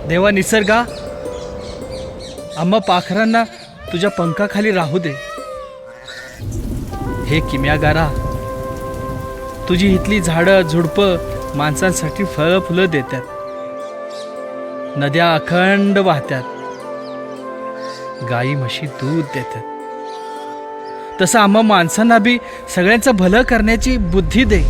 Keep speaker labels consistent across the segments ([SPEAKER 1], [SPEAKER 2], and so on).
[SPEAKER 1] देवा निसर्गा, आम्हा पाखरांना तुझ्या पंखाखाली राहू दे. हे किम्यागारा, तुझी इथली झाडं झुडपं माणसांसाठी फळं फुलं देतात. नद्या अखंड वाहत्यात, गाई म्हशी दूध देतात. तसं आम्हा माणसांना बी सगळ्यांचं भलं करण्याची बुद्धी दे.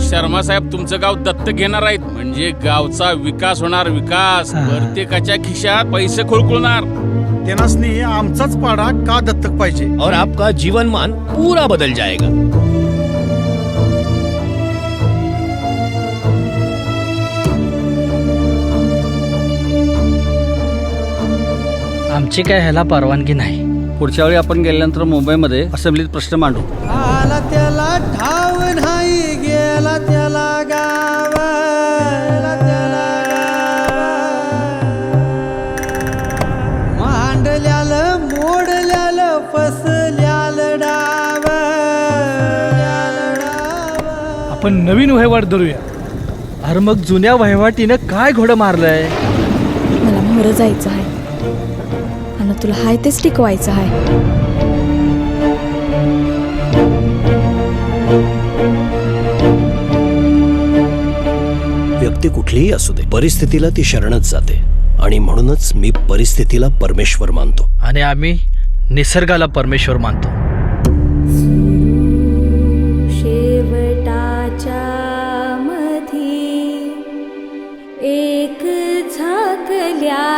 [SPEAKER 2] शर्मा साहेब तुमचं गाव दत्तक घेणार आहेत म्हणजे गावचा विकास होणार. विकास प्रत्येकाच्या खिशात पैसे खुळखुळणार.
[SPEAKER 3] त्यांनासनी आमचाच पाडा का दत्तक पाहिजे.
[SPEAKER 4] और आपका जीवनमान पूरा बदल जाएगा.
[SPEAKER 1] आमची काय ह्याला परवानगी नाही.
[SPEAKER 5] पुढच्या वेळी आपण गेल्यानंतर मुंबईमध्ये असेंब्लीत प्रश्न मांडू.
[SPEAKER 6] आला त्याला ठाव नाही, गेला त्याला गाव, मांडल्यालं मोडल्यालं फसल्यालं डाव.
[SPEAKER 1] आपण नवीन वहिवाट धरूया. अरे मग जुन्या वहिवाटीनं काय घोडं मारलंय.
[SPEAKER 7] मला मोरं जायचं आहे आणि तुला हाय तेच टिकवायचं आहे.
[SPEAKER 4] व्यक्ती कुठलीही असू दे, परिस्थितीला ती शरणच जाते. आणि म्हणूनच मी परिस्थितीला परमेश्वर मानतो.
[SPEAKER 1] आणि आम्ही निसर्गाला परमेश्वर मानतो.
[SPEAKER 8] शेवटाच्या मधी एक झाकल्या